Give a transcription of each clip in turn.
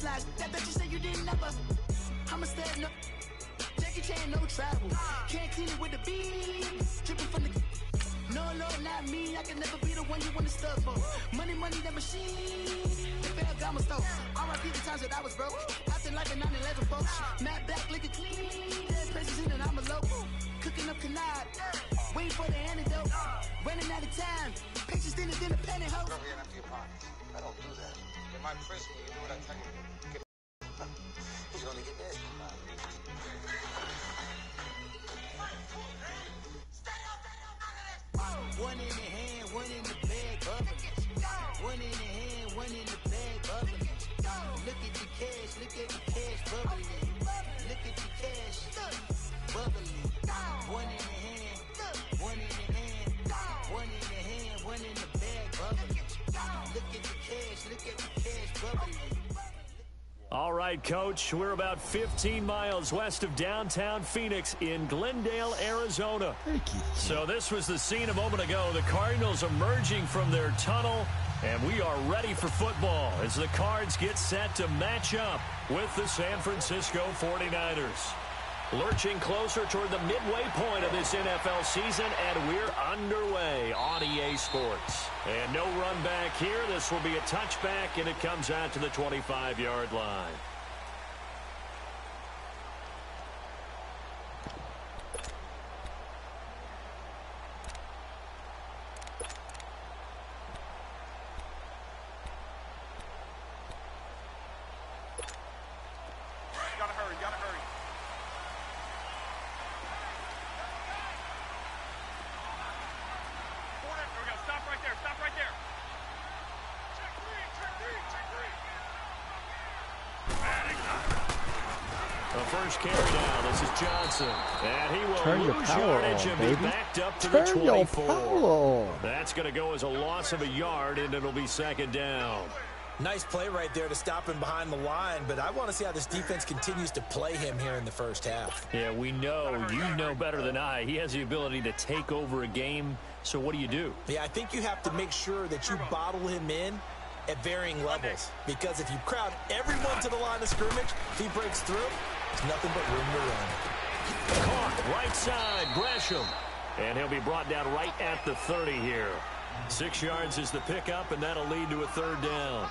slide. That bitch you say you didn't never. I'ma stay no. Jackie Chan, no travel. Can't clean it with the beat. Dripping from the. No, Lord, not me. I can never be the one you want to stuff for. Money, that machine. The fair got my stove. R.I.P. the times that I was broke. After life in 9/11, folks. Matt back, looking clean. Dead presents in and I'm a local. Cooking up canard. Waiting for the antidote. Running out of time. Pictures thinner than a penny hoe. I don't do that. In my prison, you know what I tell you? You only get this. One in the hand, one in the bag, bubbling. One in the hand, one in the bag, bubbling. Look at the cash, bubbling. Look at the cash, bubbling. One in the hand, one in the hand, one in the hand, one in the bag, bubbling. Look at the cash, bubbling. All right, Coach, we're about 15 miles west of downtown Phoenix in Glendale, Arizona. So this was the scene a moment ago. The Cardinals emerging from their tunnel, and we are ready for football as the Cards get set to match up with the San Francisco 49ers. Lurching closer toward the midway point of this NFL season, and we're underway on EA Sports. And no run back here. This will be a touchback, and it comes out to the 25-yard line. First carry down. This is Johnson. And he will lose yardage and be backed up to the 24. That's going to go as a loss of a yard, and it'll be second down. Nice play right there to stop him behind the line, but I want to see how this defense continues to play him here in the first half. Yeah, we know. You know better than I. He has the ability to take over a game, so what do? Yeah, I think you have to make sure that you bottle him in at varying levels, because if you crowd everyone to the line of scrimmage, if he breaks through, there's nothing but room to run. Caught right side, Gresham. And he'll be brought down right at the 30 here. 6 yards is the pickup, and that'll lead to a third down.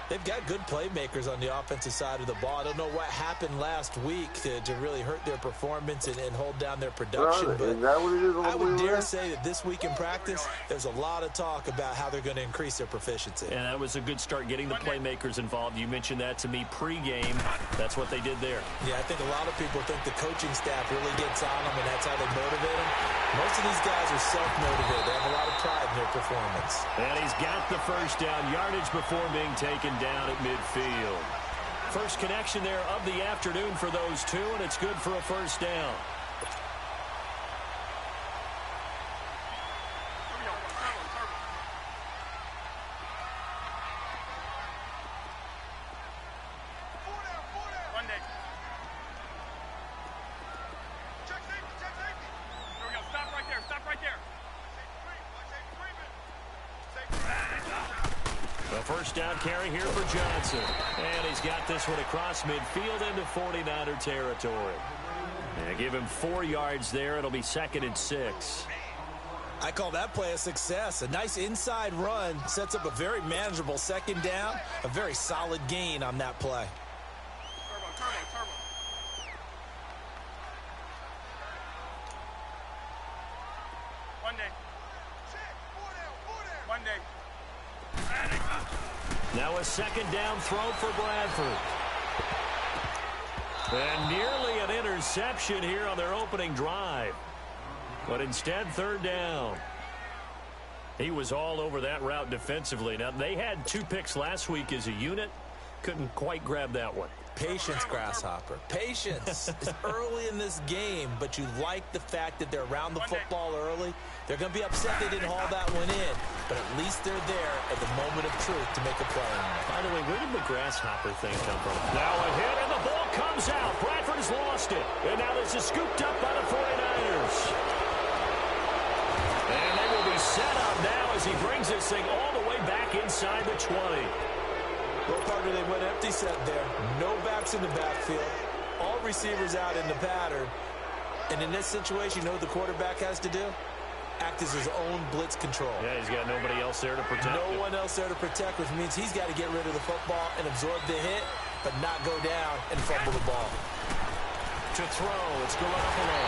They've got good playmakers on the offensive side of the ball. I don't know what happened last week to really hurt their performance and hold down their production. But I would dare say that this week in practice, there's a lot of talk about how they're going to increase their proficiency. And that was a good start getting the playmakers involved. You mentioned that to me pregame. That's what they did there. Yeah, I think a lot of people think the coaching staff really gets on them, and that's how they motivate them. Most of these guys are self-motivated. They have a lot of pride in their performance. And he's got the first down yardage before being taken down at midfield. First connection there of the afternoon for those two, and it's good for a first down. First down carry here for Johnson. And he's got this one across midfield into 49er territory. And give him 4 yards there. It'll be 2nd and 6. I call that play a success. A nice inside run sets up a very manageable second down. A very solid gain on that play. Turbo. One day. Now a second down throw for Bradford. And nearly an interception here on their opening drive. But instead, third down. He was all over that route defensively. Now, they had 2 picks last week as a unit. Couldn't quite grab that one. Patience, Grasshopper. Patience. It's early in this game, but you like the fact that they're around the football early. They're going to be upset they didn't haul that one in, but at least they're there at the moment of truth to make a play. By the way, where did the Grasshopper thing come from? Now a hit, and the ball comes out. Bradford has lost it. And now this is scooped up by the 49ers. And they will be set up now as he brings this thing all the way back inside the 20. Well, partner, they went empty set there. No backs in the backfield. All receivers out in the pattern. And in this situation, you know what the quarterback has to do? Act as his own blitz control. Yeah, he's got nobody else there to protect him. No one else there to protect, which means he's got to get rid of the football and absorb the hit, but not go down and fumble the ball. To throw, it's Garoppolo.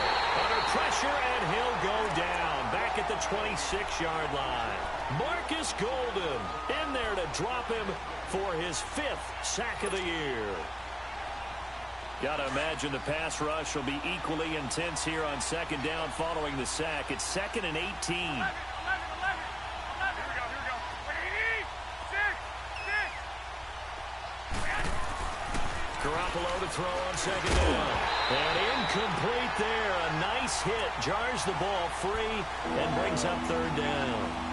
Under pressure, and he'll go down. Back at the 26-yard line. Marcus Golden in there to drop him for his 5th sack of the year. Got to imagine the pass rush will be equally intense here on 2nd down following the sack. It's 2nd and 18. 11. Here we go. 6. Garoppolo to throw on 2nd down. And incomplete there. A nice hit. Jars the ball free and brings up 3rd down.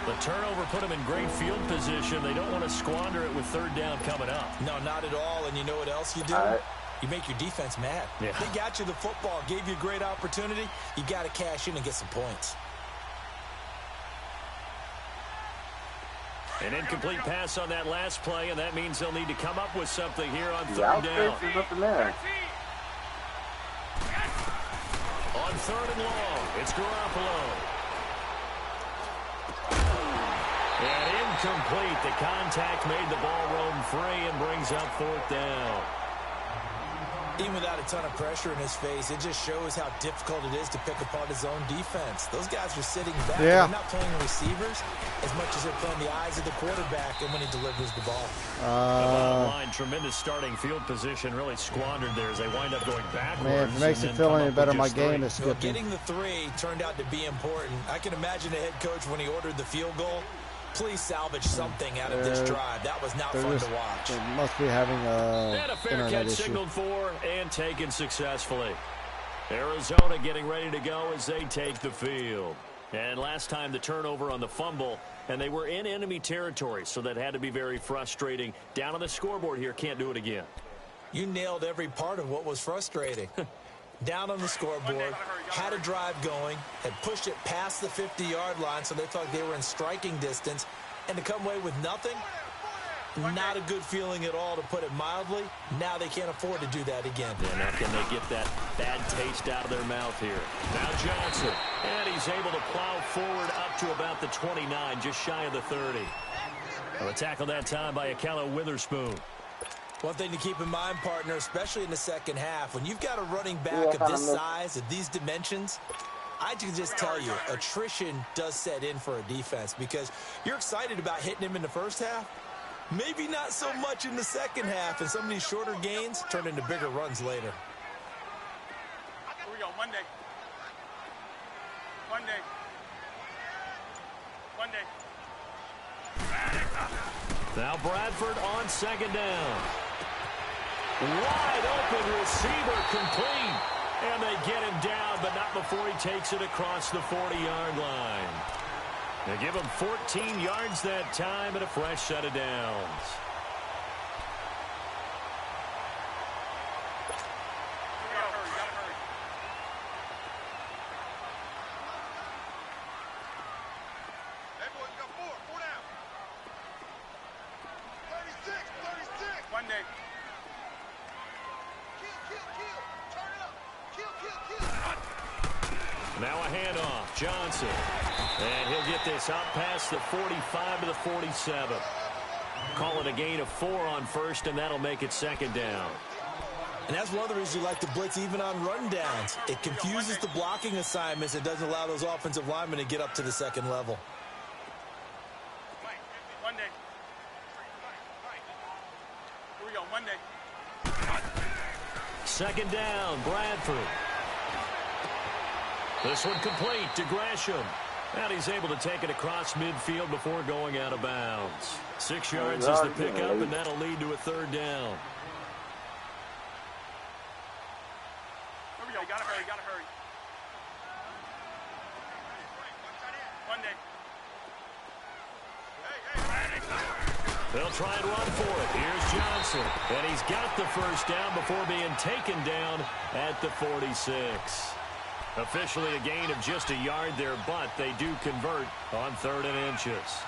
The turnover put them in great field position. They don't want to squander it with 3rd down coming up. No, not at all. And you know what else you do? You make your defense mad. Yeah. They got you the football, gave you a great opportunity. You got to cash in and get some points. An incomplete pass on that last play, and that means they'll need to come up with something here on 3rd down. On 3rd and long, it's Garoppolo. And incomplete. The contact made the ball roam free and brings up 4th down. Even without a ton of pressure in his face, it just shows how difficult it is to pick apart his own defense. Those guys are sitting back. Yeah. They're not playing receivers as much as they're playing the eyes of the quarterback and when he delivers the ball. The bottom line, tremendous starting field position, really squandered there as they wind up going backwards. Man, if it makes it feel any better, my game is skipping. Getting the 3 turned out to be important. I can imagine the head coach when he ordered the field goal. Please salvage something out of this drive. That was not fun to watch. They must be having And a fair catch issue. signaled for and taken successfully. Arizona getting ready to go as they take the field. And last time the turnover on the fumble, and they were in enemy territory, so that had to be very frustrating. Down on the scoreboard here, can't do it again. You nailed every part of what was frustrating. Down on the scoreboard, had a drive going, had pushed it past the 50-yard line, so they thought they were in striking distance, and to come away with nothing, not a good feeling at all, to put it mildly. Now they can't afford to do that again. Yeah, now can they get that bad taste out of their mouth here? Now Johnson, and he's able to plow forward up to about the 29, just shy of the 30. Well, a tackle that time by Akella Witherspoon. One thing to keep in mind, partner, especially in the second half, when you've got a running back of this size, of these dimensions, I can just tell you, attrition does set in for a defense because you're excited about hitting him in the first half. Maybe not so much in the second half, and some of these shorter gains turn into bigger runs later. Here we go. Monday. Now Bradford on 2nd down. Wide open receiver complete. And they get him down, but not before he takes it across the 40-yard line. They give him 14 yards that time and a fresh set of downs. Now a handoff, Johnson. And he'll get this out past the 45 to the 47. Call it a gain of 4 on first, and that'll make it 2nd down. And that's one of the reasons you like to blitz even on run downs. It confuses the blocking assignments. It doesn't allow those offensive linemen to get up to the second level. Here we go. Monday. 2nd down, Bradford. This one complete to Gresham. And he's able to take it across midfield before going out of bounds. 6 yards is the pickup, and that'll lead to a 3rd down. Here we go. Gotta hurry. Monday. They'll try and run for it. Here's Johnson. And he's got the first down before being taken down at the 46. Officially a gain of just a yard there, but they do convert on 3rd and inches.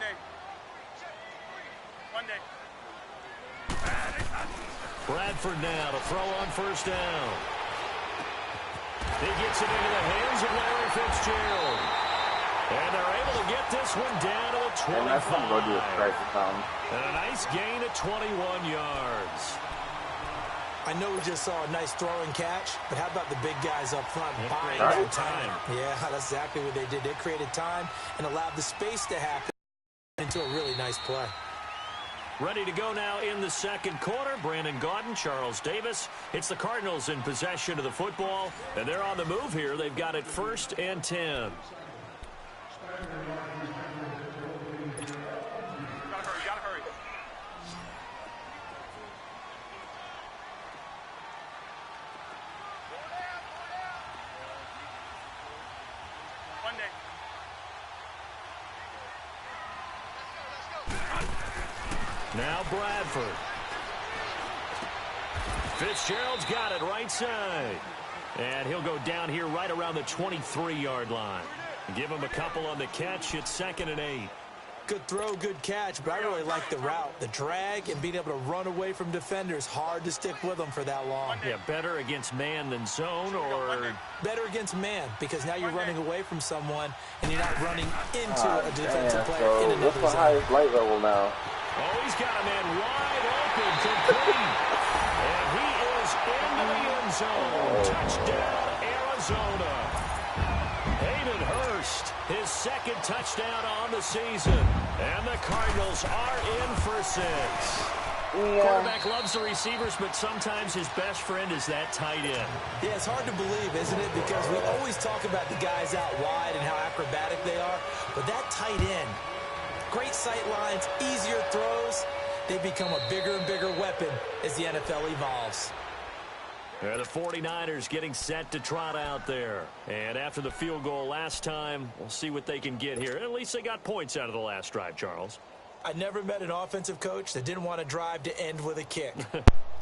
day. One day. Bradford now to throw on first down. He gets it into the hands of Larry Fitzgerald. And they're able to get this one down to the 25. And a nice gain of 21 yards. I know we just saw a nice throw and catch, but how about the big guys up front buying time? Yeah, that's exactly what they did. They created time and allowed the space to happen into a really nice play. Ready to go now in the second quarter. Brandon Gaudin, Charles Davis. It's the Cardinals in possession of the football, and they're on the move here. They've got it 1st and 10. Gotta hurry. One day. Now Bradford. Fitzgerald's got it right side. And he'll go down here right around the 23-yard line. Give him a couple on the catch. It's 2nd and 8. Good throw, good catch, but I really like the route. The drag and being able to run away from defenders. Hard to stick with them for that long. Yeah, better against man than zone, or better against man, because now you're running away from someone and you're not running into a defensive player in another zone. What's the highest light level now? Oh, he's got a man wide open, complete. And he is into the end zone. Touchdown, Arizona. Hayden Hurst, his 2nd touchdown on the season. And the Cardinals are in for 6. Quarterback loves the receivers, but sometimes his best friend is that tight end. Yeah, it's hard to believe, isn't it? Because we always talk about the guys out wide and how acrobatic they are. But that tight end, great sight lines, easier throws. They become a bigger and bigger weapon as the NFL evolves. The 49ers getting set to trot out there. And after the field goal last time, we'll see what they can get here. At least they got points out of the last drive, Charles. I never met an offensive coach that didn't want to drive to end with a kick.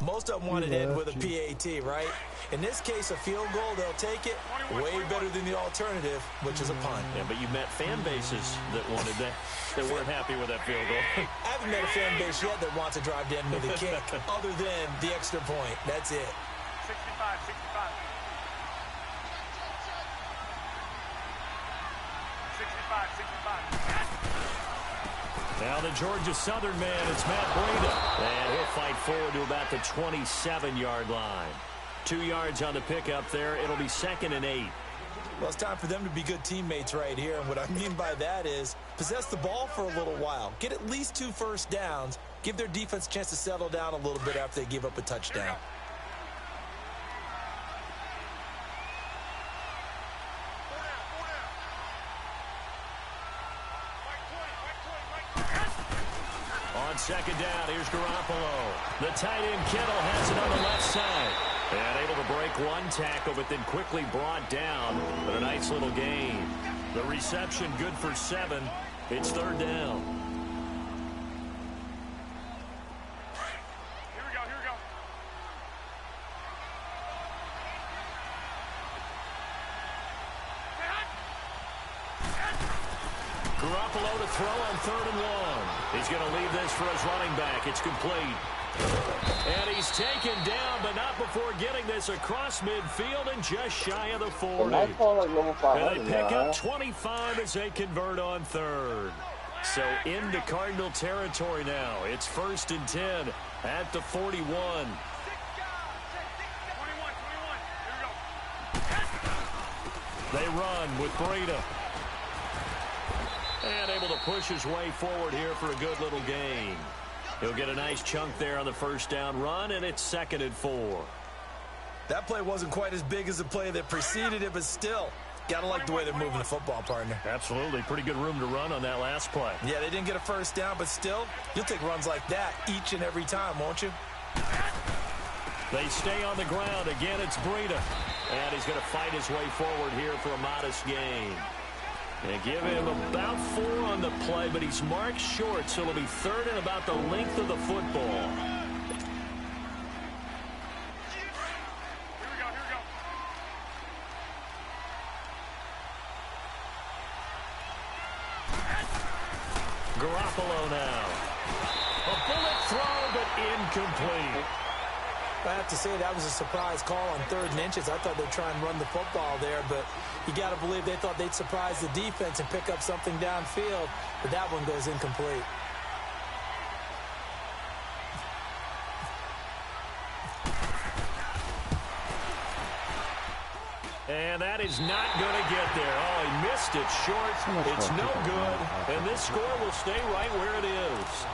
Most of them want to end with a PAT, right? In this case, a field goal, they'll take it. Way better than the alternative, which is a punt. Yeah, but you met fan bases that wanted that. They weren't happy with that field goal. I haven't met a fan base yet that wants to drive to end with a kick, other than the extra point. That's it. 65. 65. Now the Georgia Southern man, it's Matt Breida. And he'll fight forward to about the 27-yard line. 2 yards on the pickup there. It'll be 2nd and 8. Well, it's time for them to be good teammates right here. And what I mean by that is possess the ball for a little while. Get at least 2 first downs. Give their defense a chance to settle down a little bit after they give up a touchdown. On 2nd down, here's Garoppolo. The tight end Kittle has it on the left side. And able to break one tackle, but then quickly brought down. But a nice little gain. The reception good for 7. It's 3rd down. Here we go. Garoppolo to throw on 3rd and 1. He's going to leave this for his running back. It's complete. And he's taken down, but not before getting this across midfield and just shy of the 40. And they pick up 25 as they convert on 3rd. So into Cardinal territory now. It's 1st and 10 at the 41. 21. Here we go. They run with Breida. And able to push his way forward here for a good little gain. He'll get a nice chunk there on the first down run, and it's 2nd and 4. That play wasn't quite as big as the play that preceded it, but still, got to like the way they're moving the football, partner. Absolutely. Pretty good room to run on that last play. Yeah, they didn't get a first down, but still, you'll take runs like that each and every time, won't you? They stay on the ground. Again, it's Breida. And he's going to fight his way forward here for a modest gain. They give him about 4 on the play, but he's marked short, so it'll be 3rd and about the length of the football. Garoppolo now. A bullet throw, but incomplete. I have to say that was a surprise call on 3rd and inches. I thought they'd try and run the football there, but you got to believe they thought they'd surprise the defense and pick up something downfield, but that one goes incomplete. And that is not going to get there. Oh, he missed it short. It's no good, and this score will stay right where it is.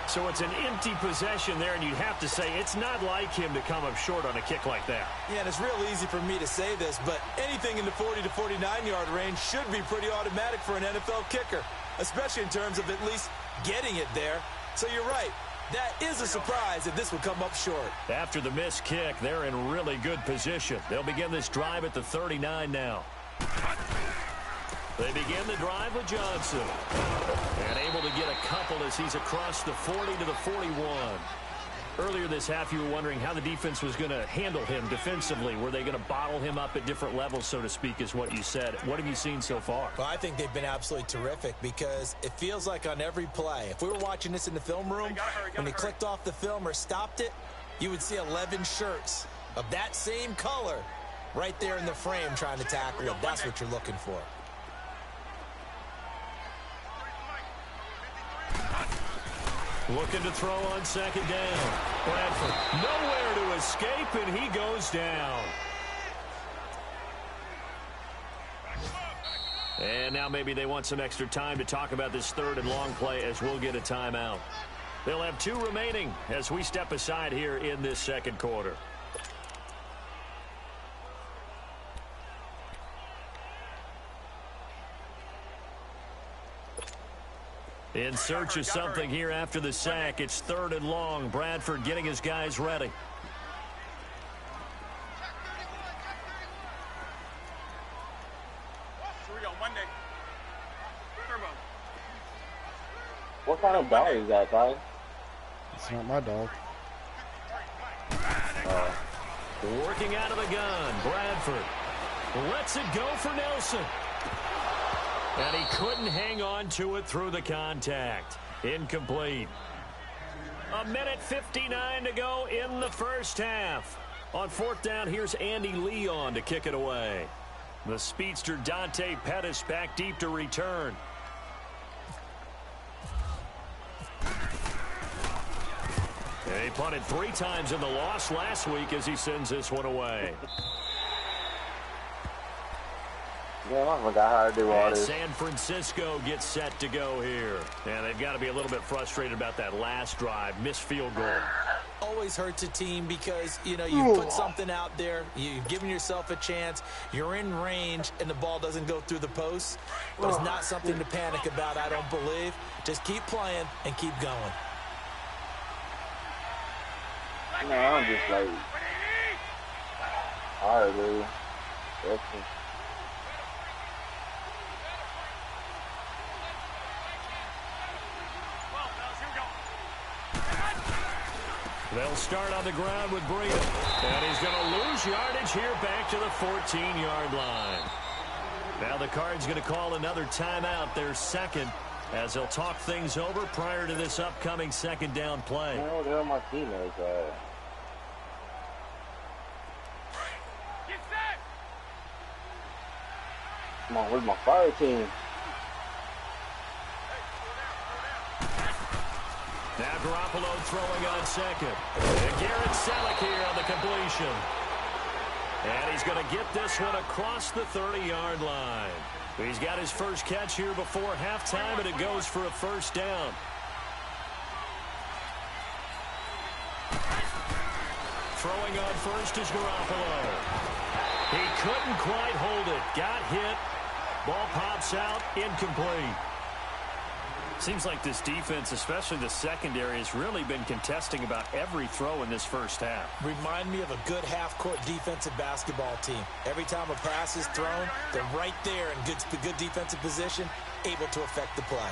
So it's an empty possession there, and you'd have to say it's not like him to come up short on a kick like that. Yeah, and it's real easy for me to say this, but anything in the 40 to 49-yard range should be pretty automatic for an NFL kicker, especially in terms of at least getting it there. So you're right. That is a surprise if this would come up short. After the missed kick, they're in really good position. They'll begin this drive at the 39 now. They begin the drive with Johnson. And able to get a couple as he's across the 40 to the 41. Earlier this half, you were wondering how the defense was going to handle him defensively. Were they going to bottle him up at different levels, so to speak, is what you said. What have you seen so far? Well, I think they've been absolutely terrific because it feels like on every play, if we were watching this in the film room, when they clicked off the film or stopped it, you would see 11 shirts of that same color right there in the frame trying to tackle him. That's what you're looking for. Looking to throw on 2nd down. Bradford nowhere to escape, and he goes down. And now maybe they want some extra time to talk about this 3rd and long play as we'll get a timeout. They'll have 2 remaining as we step aside here in this 2nd quarter. In search of something here after the sack. It's 3rd and long. Bradford getting his guys ready. Here we go, Monday. Turbo. What kind of dog is that, Ty? It's not my dog. Working out of the gun. Bradford lets it go for Nelson. And he couldn't hang on to it through the contact. Incomplete. 1:59 to go in the first half. On 4th down, here's Andy Leon to kick it away. The speedster Dante Pettis back deep to return. And he punted 3 times in the loss last week as he sends this one away. Damn, I forgot how to do all this. San Francisco gets set to go here. And they've got to be a little bit frustrated about that last drive. Missed field goal. Always hurts a team because, you know, you put something out there, you've given yourself a chance, you're in range, and the ball doesn't go through the posts. But it's not something to panic about, I don't believe. Just keep playing and keep going. No, I'm just like, all right, dude. They'll start on the ground with Breida. And he's going to lose yardage here back to the 14-yard line. Now the Cards going to call another timeout, their 2nd, as they'll talk things over prior to this upcoming 2nd down play. No, they're my teammates. Get set. Come on, where's my fire team? Now Garoppolo throwing on 2nd. And Garrett Selleck here on the completion. And he's going to get this one across the 30-yard line. He's got his first catch here before halftime, and it goes for a 1st down. Throwing on 1st is Garoppolo. He couldn't quite hold it. Got hit. Ball pops out. Incomplete. Seems like this defense, especially the secondary, has really been contesting about every throw in this first half. Remind me of a good half-court defensive basketball team. Every time a pass is thrown, they're right there in good defensive position, able to affect the play.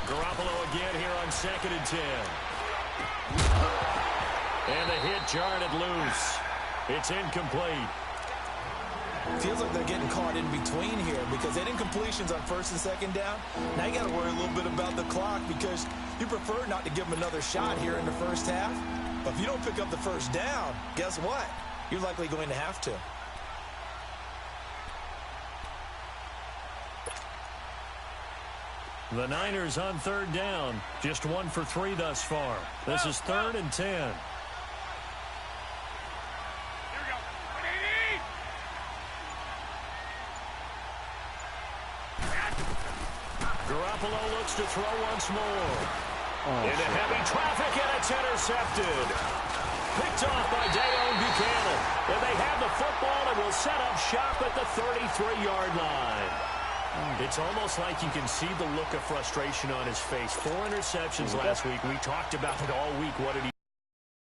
Garoppolo again here on 2nd and 10. And the hit jarred it loose. It's incomplete. Feels like they're getting caught in between here because they didn't completions on 1st and 2nd down. Now you got to worry a little bit about the clock because you prefer not to give them another shot here in the first half. But if you don't pick up the 1st down, guess what? You're likely going to have to. The Niners on 3rd down. Just 1 for 3 thus far. This is 3rd and 10. Garoppolo looks to throw once more. Into heavy traffic, and it's intercepted. Picked off by Dayon Buchanan. And they have the football and will set up shop at the 33-yard line. It's almost like you can see the look of frustration on his face. 4 interceptions last week. We talked about it all week. What did he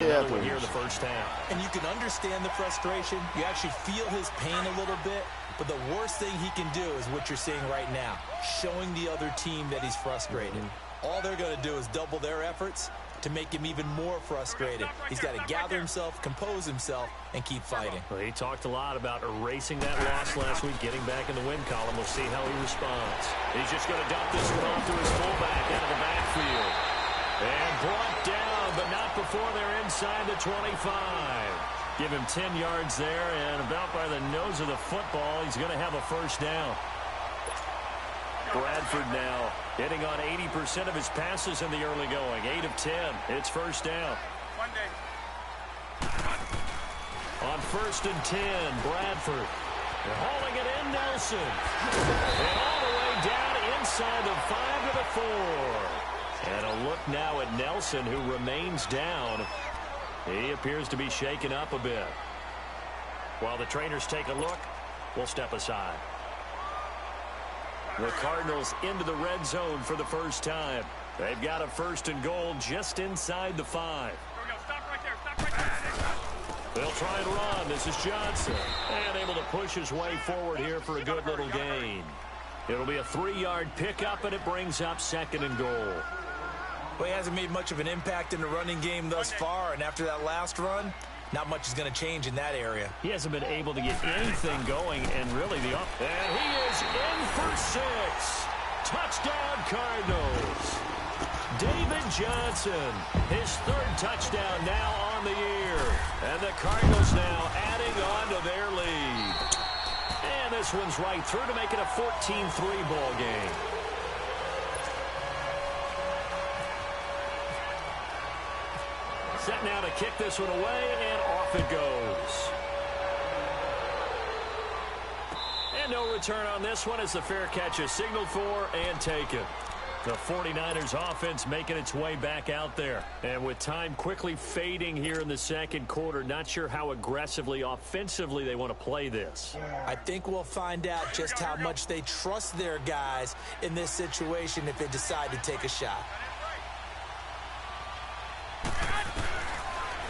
do? Another one here in the first half. And you can understand the frustration. You actually feel his pain a little bit. But the worst thing he can do is what you're seeing right now, showing the other team that he's frustrated. All they're going to do is double their efforts to make him even more frustrated. He's got to gather himself, compose himself, and keep fighting. Well, he talked a lot about erasing that loss last week, getting back in the win column. We'll see how he responds. He's just going to dump this one off to his fullback out of the backfield. And brought down, but not before they're inside the 25. Give him 10 yards there, and about by the nose of the football, he's going to have a 1st down. Bradford now hitting on 80% of his passes in the early going. 8 of 10. It's 1st down. On 1st and 10, Bradford. They're hauling it in, Nelson. And all the way down inside the 5 to the 4. And a look now at Nelson, who remains down. He appears to be shaken up a bit. While the trainers take a look, we'll step aside. The Cardinals into the red zone for the first time. They've got a 1st and goal just inside the 5. Stop right there. Stop right there. They'll try and run. This is Johnson. And able to push his way forward here for a good little gain. It'll be a 3-yard pickup, and it brings up 2nd and goal. Well, he hasn't made much of an impact in the running game thus far, and after that last run, not much is going to change in that area. He hasn't been able to get anything going, and really the up. And he is in for 6. Touchdown, Cardinals. David Johnson, his 3rd touchdown now on the year. And the Cardinals now adding on to their lead. And this one's right through to make it a 14-3 ball game. Set now to kick this one away, and off it goes. And no return on this one as the fair catch is signaled for and taken. The 49ers offense making its way back out there. And with time quickly fading here in the 2nd quarter, not sure how aggressively, offensively they want to play this. I think we'll find out just how much they trust their guys in this situation if they decide to take a shot.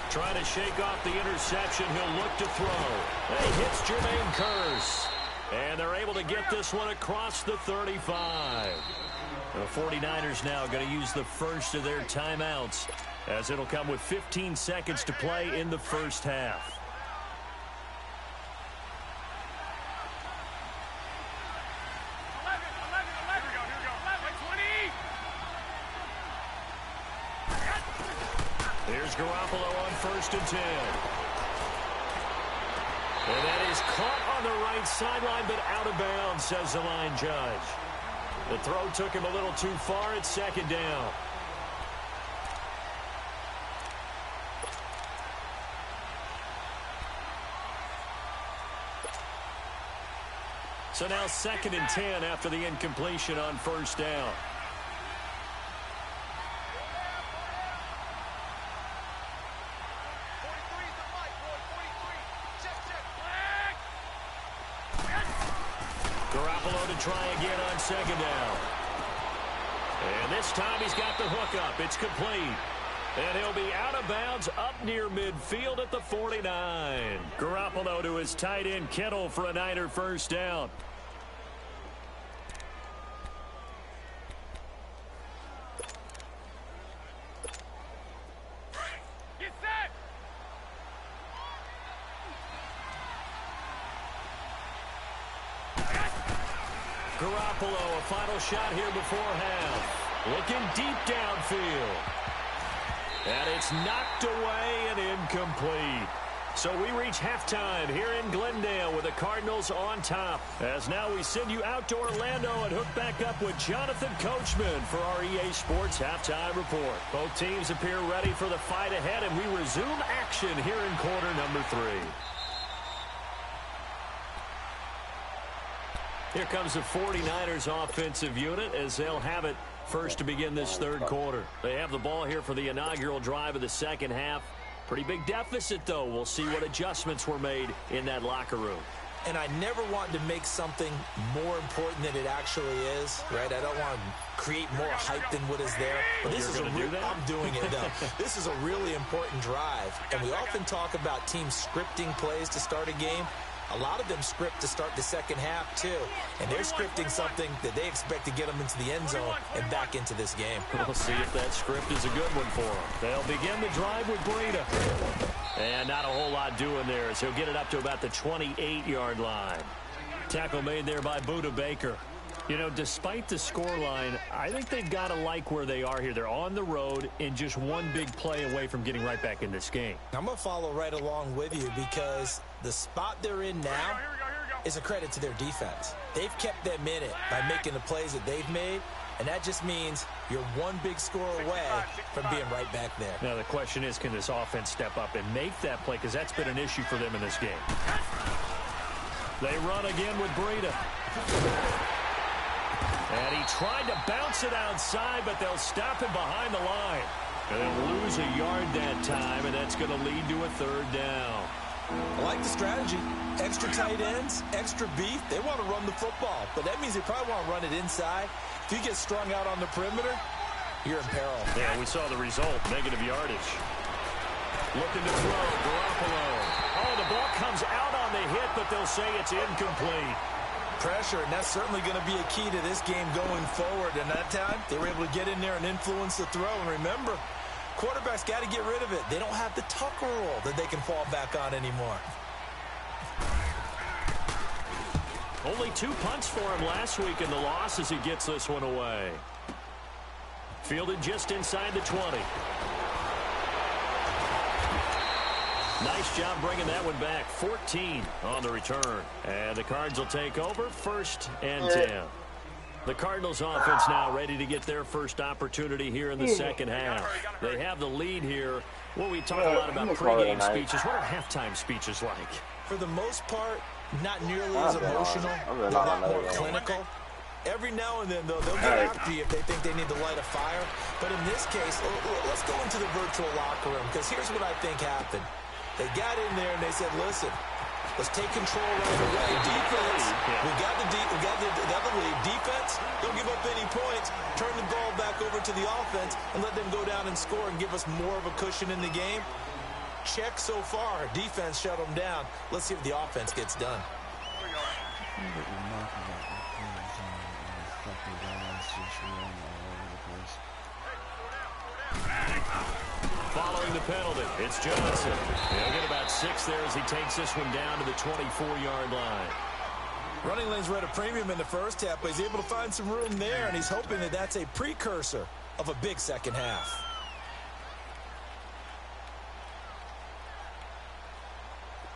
Trying to shake off the interception. He'll look to throw. He hits Jermaine Kearse. And they're able to get this one across the 35. The 49ers now going to use the first of their timeouts, as it'll come with 15 seconds to play in the first half. Here's Garoppolo on 1st and 10. And that is caught on the right sideline, but out of bounds, says the line judge. The throw took him a little too far at 2nd down. So now 2nd and 10 after the incompletion on 1st down. Garoppolo to try again on 2nd down. And this time he's got the hook up. It's complete. And he'll be out of bounds up near midfield at the 49. Garoppolo to his tight end Kittle for a Niner 1st down. Garoppolo, a final shot here before half. Looking deep downfield. And it's knocked away and incomplete. So we reach halftime here in Glendale with the Cardinals on top. As now we send you out to Orlando and hook back up with Jonathan Coachman for our EA Sports Halftime Report. Both teams appear ready for the fight ahead, and we resume action here in quarter number 3. Here comes the 49ers offensive unit as they'll have it first to begin this third quarter. They have the ball here for the inaugural drive of the second half. Pretty big deficit, though. We'll see what adjustments were made in that locker room. And I never want to make something more important than it actually is, right? I don't want to create more hype than what is there. But this is I'm doing it, though. This is a really important drive. And we often talk about teams scripting plays to start a game. A lot of them script to start the second half, too. And they're scripting something that they expect to get them into the end zone and back into this game. We'll see if that script is a good one for them. They'll begin the drive with Breida. And not a whole lot doing there, so he'll get it up to about the 28-yard line. Tackle made there by Budda Baker. You know, despite the scoreline, I think they've got to like where they are here. They're on the road and just one big play away from getting right back in this game. I'm going to follow right along with you because the spot they're in now is a credit to their defense. They've kept them in it by making the plays that they've made, and that just means you're one big score away from being right back there. Now, the question is, can this offense step up and make that play? Because that's been an issue for them in this game. They run again with Breida. And he tried to bounce it outside, but they'll stop him behind the line. And they'll lose a yard that time, and that's going to lead to a third down. I like the strategy. Extra tight ends, extra beef. They want to run the football, but that means they probably want to run it inside. If you get strung out on the perimeter, you're in peril. Yeah, we saw the result, negative yardage. Looking to throw, Garoppolo. Oh, the ball comes out on the hit, but they'll say it's incomplete. Pressure, and that's certainly going to be a key to this game going forward. And that time, they were able to get in there and influence the throw. And remember, quarterbacks got to get rid of it. They don't have the Tucker rule that they can fall back on anymore. Only 2 punts for him last week in the loss as he gets this one away. Fielded just inside the 20. Nice job bringing that one back. 14 on the return. And the Cards will take over 1st and 10. The Cardinals offense now ready to get their first opportunity here in the second half. They have the lead here. Well, we talk a lot about pregame speeches. What are halftime speeches like? For the most part, not nearly as emotional. They're a lot more clinical. Every now and then, though, they'll get after you if they think they need to light a fire. But in this case, let's go into the virtual locker room, because here's what I think happened. They got in there and they said, listen, let's take control right away. Defense, we got the lead. Defense, don't give up any points. Turn the ball back over to the offense and let them go down and score and give us more of a cushion in the game. Check so far. Defense shut them down. Let's see if the offense gets done. Following the penalty, it's Johnson. He'll get about 6 there as he takes this one down to the 24-yard line. Running lanes were at a premium in the first half, but he's able to find some room there, and he's hoping that that's a precursor of a big second half.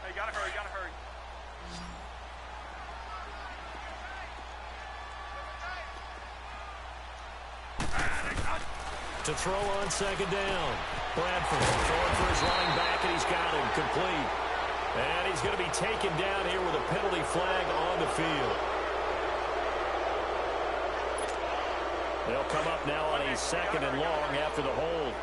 Hey, gotta hurry, gotta hurry. To throw on second down. Bradford throwing for his running back, and he's got him complete. And he's going to be taken down here with a penalty flag on the field. They'll come up now on a 2nd and long after the hold.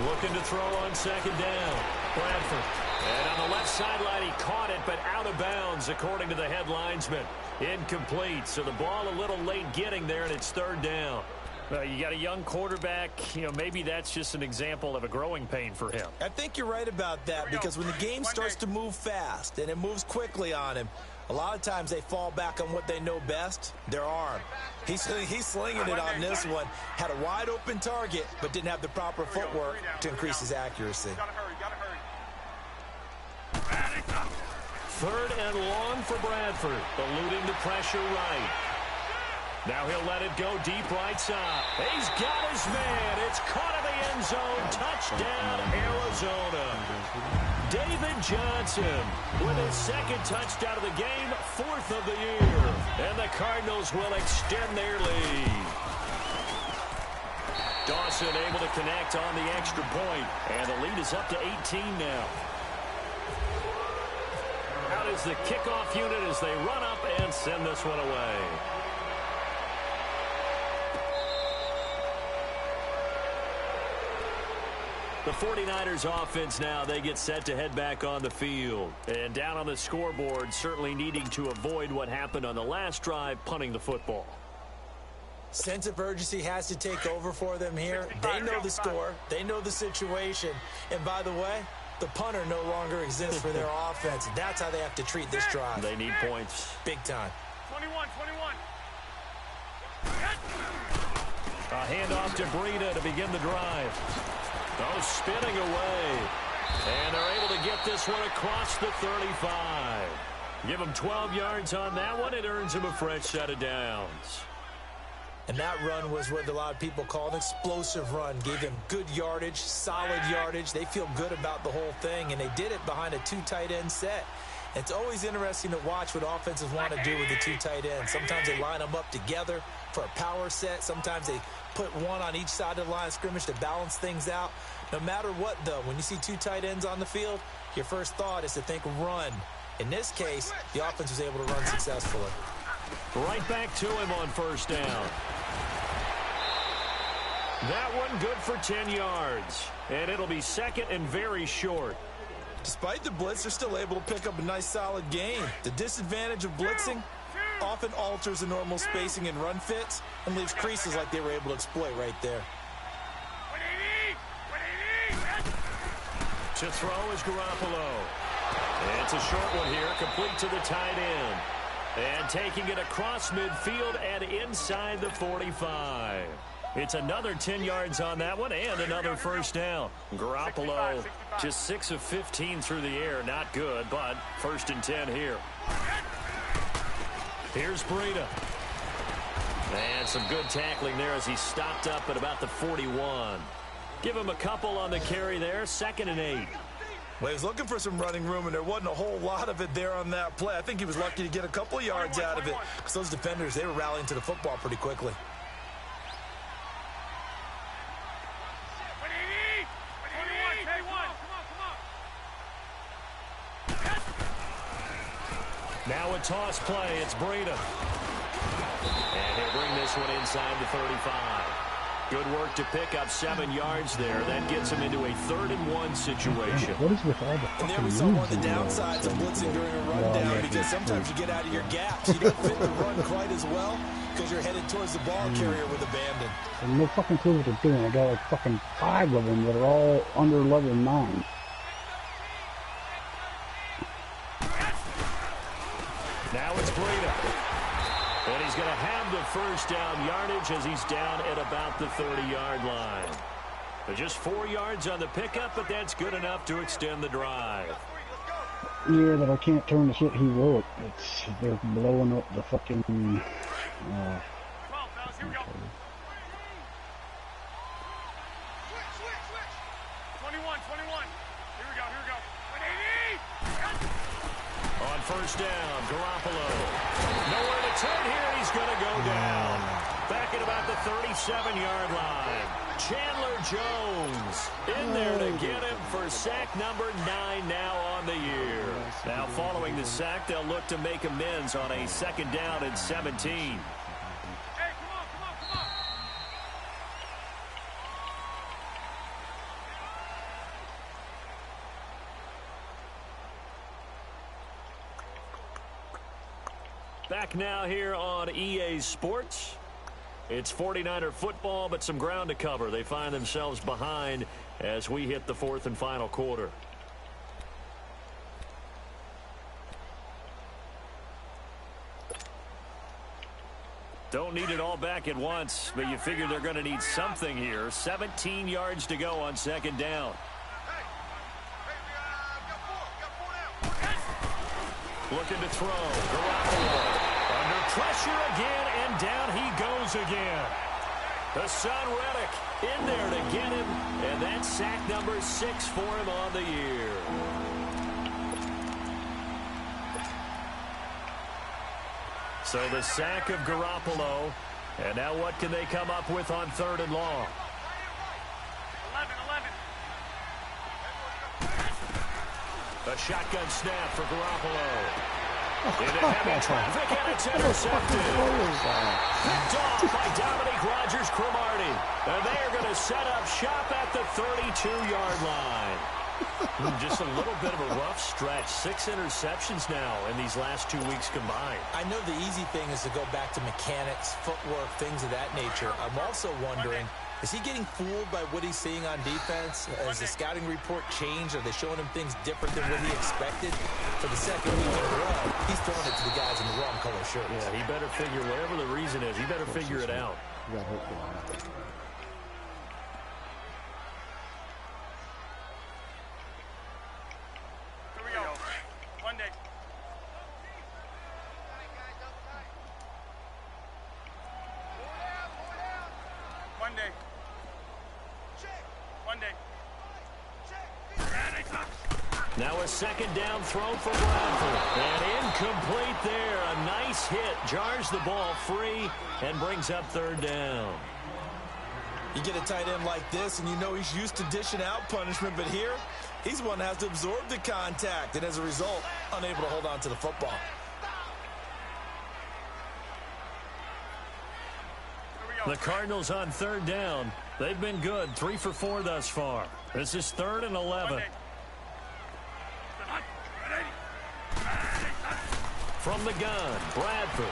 Looking to throw on second down. Bradford. And on the left sideline, he caught it, but out of bounds, according to the head linesman. Incomplete. So the ball a little late getting there, and it's 3rd down. Well, you got a young quarterback. You know, maybe that's just an example of a growing pain for him. I think you're right about that, because when the game starts to move fast and it moves quickly on him, a lot of times they fall back on what they know best, their arm. He's slinging it on this one. Had a wide open target, but didn't have the proper footwork to increase his accuracy. Gotta hurry, gotta hurry. 3rd and long for Bradford. Eluding the pressure right. Now he'll let it go deep right side. He's got his man. It's caught in the end zone. Touchdown, Arizona. David Johnson with his 2nd touchdown of the game, 4th of the year. And the Cardinals will extend their lead. Dawson able to connect on the extra point. And the lead is up to 18 now. Out is the kickoff unit as they run up and send this one away. The 49ers offense now, they get set to head back on the field. And down on the scoreboard, certainly needing to avoid what happened on the last drive, punting the football. Sense of urgency has to take over for them here. They know the score. They know the situation. And by the way, the punter no longer exists for their offense. That's how they have to treat this drive. They need points. Big time. 21. A handoff to Breida to begin the drive. Oh, spinning away. And they're able to get this one across the 35. Give them 12 yards on that one. It earns them a fresh set of downs. And that run was what a lot of people call an explosive run. Gave them good yardage, solid yardage. They feel good about the whole thing, and they did it behind a 2 tight end set. It's always interesting to watch what offenses want to do with the 2 tight ends. Sometimes they line them up together for a power set. Sometimes they put one on each side of the line of scrimmage to balance things out. No matter what, though, when you see 2 tight ends on the field, your first thought is to think run. In this case, the offense was able to run successfully. Right back to him on 1st down. That one good for 10 yards. And it'll be 2nd and very short. Despite the blitz, they're still able to pick up a nice, solid gain. The disadvantage of blitzing often alters the normal spacing and run fits and leaves creases like they were able to exploit right there. To throw is Garoppolo. And it's a short one here, complete to the tight end. And taking it across midfield and inside the 45. It's another 10 yards on that one and another 1st down. Garoppolo just 6 of 15 through the air. Not good, but 1st and 10 here. Here's Breida. And some good tackling there as he stopped up at about the 41. Give him a couple on the carry there. 2nd and 8. Well, he was looking for some running room, and there wasn't a whole lot of it there on that play. I think he was lucky to get a couple of yards out of it because those defenders, they were rallying to the football pretty quickly. Now a toss play. It's Breida. And he'll bring this one inside the 35. Good work to pick up 7 yards there. That gets him into a 3rd and 1 situation. What is with all the fucking And there we saw one of the downsides of blitzing during a rundown because sometimes you get out of your gaps. You don't fit the run quite as well because you're headed towards the ball carrier with abandon. And no fucking clue what they're doing. I got like fucking 5 of them that are all under level 9. Now it's Breida. And he's going to have the 1st down yardage as he's down at about the 30-yard line. But just 4 yards on the pickup, but that's good enough to extend the drive. Yeah, but I can't turn the shit heroic. They're blowing up the fucking... Come on, fellas, here we go. 21. Here we go. 180. On 1st down, Garoppolo. Nowhere to turn here, and he's going to go down. Back at about the 37-yard line. Chandler Jones in there to get him for sack number 9 now on the year. Now following the sack, they'll look to make amends on a 2nd down and 17. Hey, come on. Back now here on EA Sports. It's 49er football, but some ground to cover. They find themselves behind as we hit the 4th and final quarter. Don't need it all back at once, but you figure they're going to need something here. 17 yards to go on 2nd down. Looking to throw. Garoppolo under pressure again, and down he goes again. The son Reddick in there to get him, and that's sack number 6 for him on the year. So the sack of Garoppolo, and now what can they come up with on 3rd and long? 11. A shotgun snap for Garoppolo. Into heavy traffic, and it's intercepted. Picked off by Dominique Rodgers-Cromartie. And they are going to set up shop at the 32-yard line. Just a little bit of a rough stretch. 6 interceptions now in these last 2 weeks combined. I know the easy thing is to go back to mechanics, footwork, things of that nature. I'm also wondering, is he getting fooled by what he's seeing on defense? Has the scouting report changed? Are they showing him things different than what he expected? For the second week in a row, he's throwing it to the guys in the wrong color shirts. Yeah, he better figure, whatever the reason is, he better figure it out. Here we go. Monday. Monday. Monday. Now a second down throw for Bradford. And incomplete there. A nice hit. Jars the ball free and brings up 3rd down. You get a tight end like this, and you know he's used to dishing out punishment, but here, he's one that has to absorb the contact, and as a result, unable to hold on to the football. The Cardinals on 3rd down. They've been good. 3 for 4 thus far. This is 3rd and 11. From the gun, Bradford.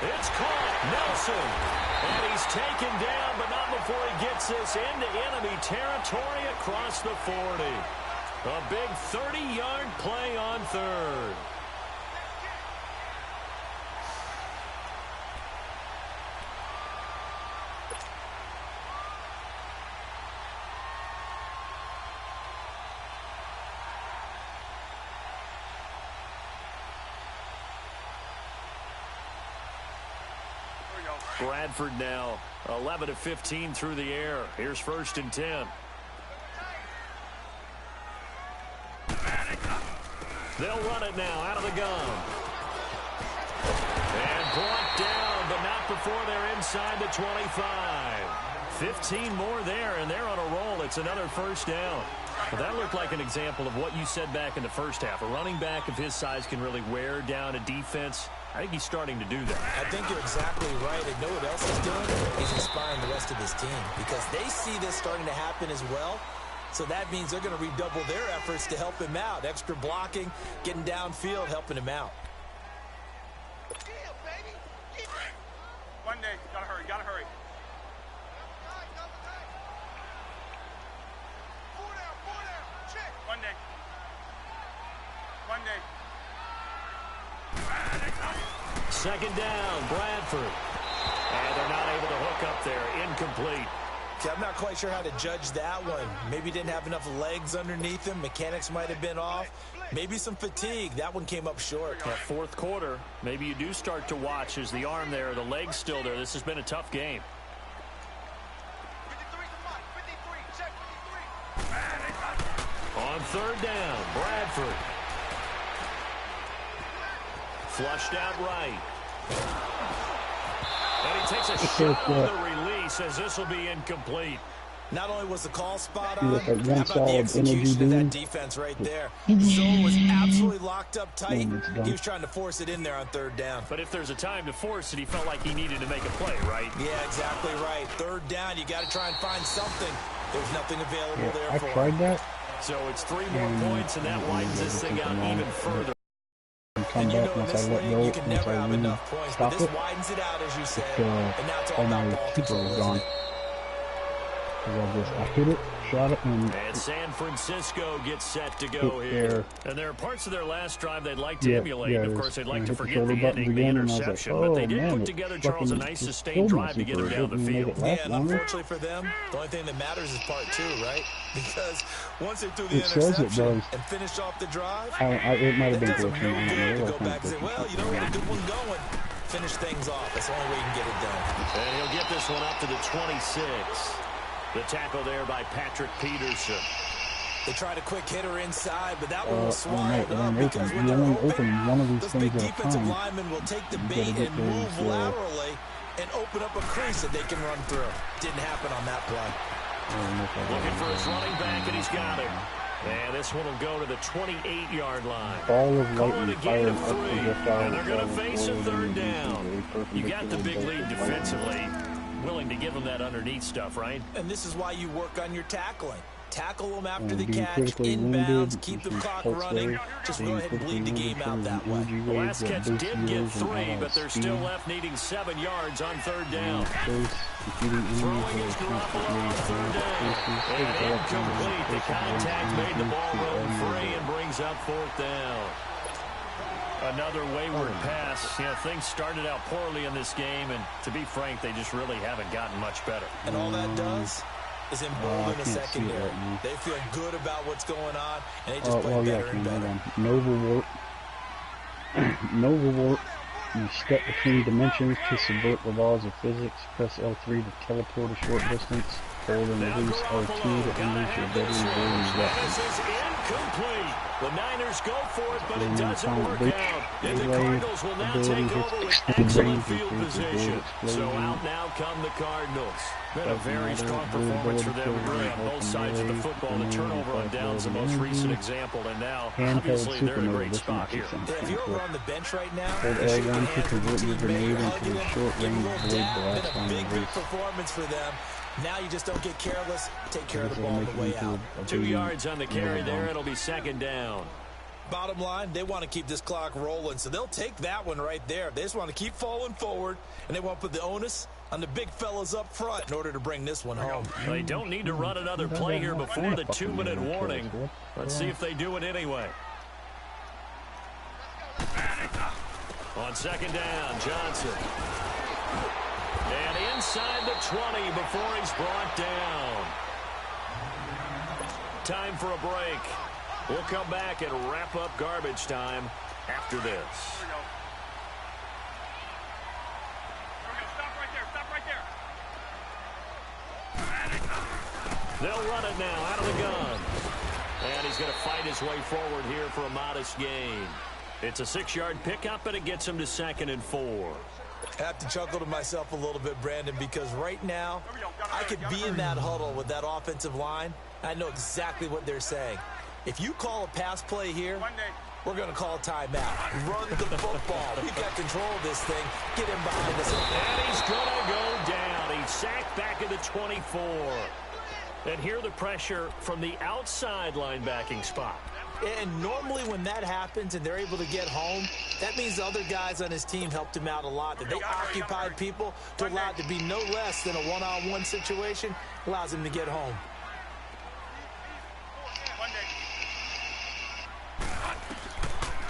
It's caught. Nelson. And he's taken down, but not before he gets this into enemy territory across the 40. A big 30-yard play on 3rd. Bradford now 11 of 15 through the air. Here's 1st and 10. They'll run it now out of the gun. And brought down, but not before they're inside the 25. 15 more there, and they're on a roll. It's another 1st down. Well, that looked like an example of what you said back in the first half. A running back of his size can really wear down a defense. I think he's starting to do that. I think you're exactly right. And know what else he's doing? He's inspiring the rest of his team because they see this starting to happen as well. So that means they're going to redouble their efforts to help him out. Extra blocking, getting downfield, helping him out. One day, gotta hurry, gotta hurry. One day. One day. Second down, Bradford. And they're not able to hook up there. Incomplete. Okay, I'm not quite sure how to judge that one. Maybe didn't have enough legs underneath him. Mechanics might have been off. Maybe some fatigue. That one came up short. That 4th quarter, maybe you do start to watch as the arm there, the leg's still there. This has been a tough game. On 3rd down, Bradford. Flushed out right. And he takes a shot on the release as this will be incomplete. Not only was the call spot on, how about the execution of that defense right there? Zone was absolutely locked up tight. He was trying to force it in there on 3rd down. But if there's a time to force it, he felt like he needed to make a play, right? Yeah, exactly right. 3rd down, you got to try and find something. There's nothing available there for him. I tried that. So it's 3 more points, and that widens this thing out even further. And you know in this league, you can never have enough points. But this widens it out, as you said. And now it's all about ball control, isn't it? because I hit it, shot it, and San Francisco gets set to go here. And there are parts of their last drive they'd like to emulate. Of course, they'd like to forget the ending, the interception. But they did put together, Charles, a nice sustained drive to get them down the field. Yeah, and unfortunately for them, the only thing that matters is part 2, right? Because once they threw the interception and finished off the drive, it might have been no good to go back and say, well, you know, we had a good one going. Finish things off. That's the only way you can get it done. And he'll get this one up to the 26. The tackle there by Patrick Peterson. They tried a quick hitter inside, but that one was swallowed up because when you they're open one of these those things big defensive linemen will take the bait and move laterally and open up a crease that they can run through. Didn't happen on that play. Looking for his running back, and he's got him. And this one will go to the 28-yard line. Ball of Call it a gain of 3, and they're going to face a third down. You got the big lead defensively. Willing to give them that underneath stuff, right? And this is why you work on your tackling. Tackle them after the catch, inbounds, keep the clock running. Just go ahead and bleed the game out that way. The last catch did get 3, but they're still left needing 7 yards on third down. Throwing is Garoppolo on third down. And incomplete. The contact made the ball roll free and brings up fourth down. Another wayward pass. You know, things started out poorly in this game, and to be frank, they just really haven't gotten much better. And all that does is embolden the secondary. They feel good about what's going on, and they just play better and better. Nova warp. You step between dimensions to subvert the laws of physics. Press L3 to teleport a short distance. Hold and release L2 to unleash your deadly range weapon. This is incomplete. The Niners go for it, but it doesn't work out. And the Cardinals will now take over with excellent field position. So out now come the Cardinals. Been a very strong performance for them, really, on both sides of the football. The turnover on downs, the most recent example, and now, obviously, they're in a great spot here. If you're over on the bench right now, hold L1 to convert your grenade into a short-range void blast on the big performance for them. Now you just don't get careless. Take care of the ball on the way out. 2 yards on the carry there. It'll be second down. Bottom line, they want to keep this clock rolling, so they'll take that one right there. They just want to keep falling forward, and they want to put the onus on the big fellas up front in order to bring this one home. They don't need to run another play here before the 2-minute warning. Let's see if they do it anyway. On second down, Johnson. And inside the 20 before he's brought down. Time for a break. We'll come back and wrap up garbage time after this. Stop right there. Stop right there. They'll run it now out of the gun. And he's going to fight his way forward here for a modest gain. It's a 6-yard pickup, and it gets him to 2nd and 4. I have to chuckle to myself a little bit, Brandon, because right now I could be in that huddle with that offensive line. I know exactly what they're saying. If you call a pass play here, we're going to call a timeout. Run the football. We've got control of this thing. Get him behind us. And he's going to go down. He's sacked back at the 24. And here the pressure from the outside linebacking spot. And normally when that happens and they're able to get home, that means the other guys on his team helped him out a lot. That they occupied people to allow it to be no less than a one-on-one situation, allows him to get home.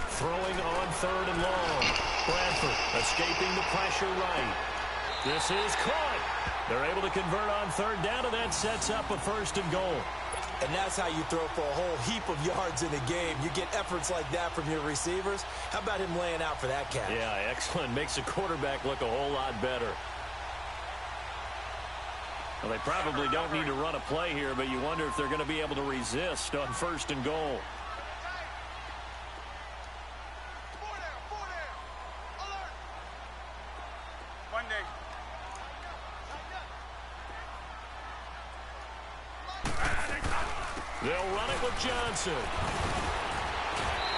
Throwing on 3rd and long. Bradford escaping the pressure right. This is caught. They're able to convert on 3rd down, and that sets up a 1st and goal. And that's how you throw for a whole heap of yards in a game. You get efforts like that from your receivers. How about him laying out for that catch? Yeah, excellent. Makes the quarterback look a whole lot better. Well, they probably don't need to run a play here, but you wonder if they're going to be able to resist on 1st and goal. They'll run it with Johnson.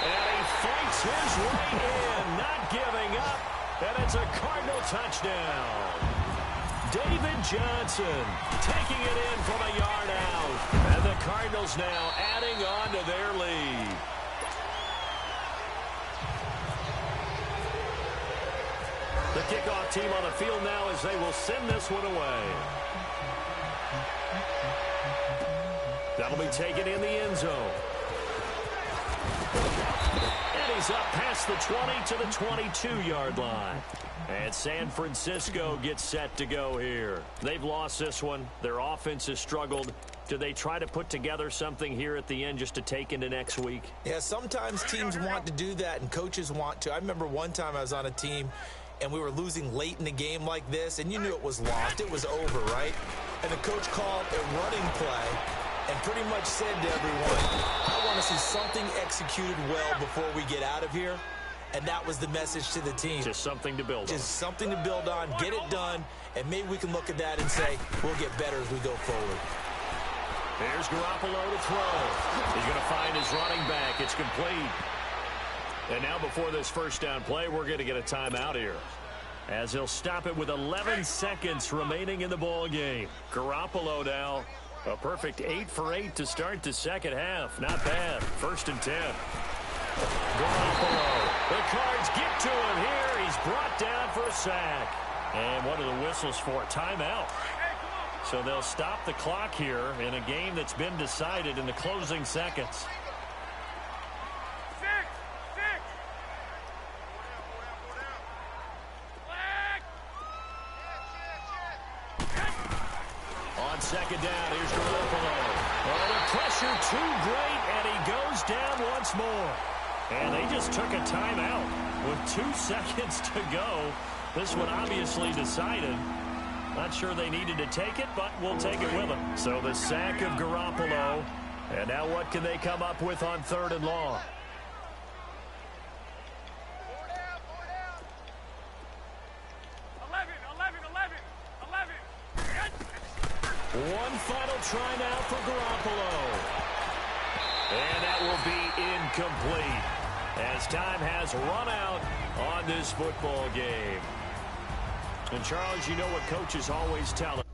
And he fights his way in, not giving up. And it's a Cardinal touchdown. David Johnson taking it in from a yard out. And the Cardinals now adding on to their lead. The kickoff team on the field now as they will send this one away. That'll be taken in the end zone. And he's up past the 20 to the 22-yard line. And San Francisco gets set to go here. They've lost this one. Their offense has struggled. Do they try to put together something here at the end just to take into next week? Yeah, sometimes teams want to do that and coaches want to. I remember one time I was on a team and we were losing late in the game like this, and you knew it was lost. It was over, right? And the coach called a running play and pretty much said to everyone, I want to see something executed well before we get out of here. And that was the message to the team. Just something to build on. Just something to build on, get it done, and maybe we can look at that and say, we'll get better as we go forward. Here's Garoppolo to throw. He's going to find his running back. It's complete. And now before this first down play, we're going to get a timeout here, as he'll stop it with 11 seconds remaining in the ball game. Garoppolo now, a perfect 8 for 8 to start the second half. Not bad. 1st and 10. Garoppolo. The Cards get to him here. He's brought down for a sack. And what are the whistles for? Timeout. So they'll stop the clock here in a game that's been decided in the closing seconds. On second down, here's Garoppolo. Oh, the pressure too great, and he goes down once more. And they just took a timeout with 2 seconds to go. This one obviously decided. Not sure they needed to take it, but we'll take it with them. So the sack of Garoppolo. And now what can they come up with on 3rd and long? One final try now for Garoppolo. And that will be incomplete, as time has run out on this football game. And, Charles, you know what coaches always tell us.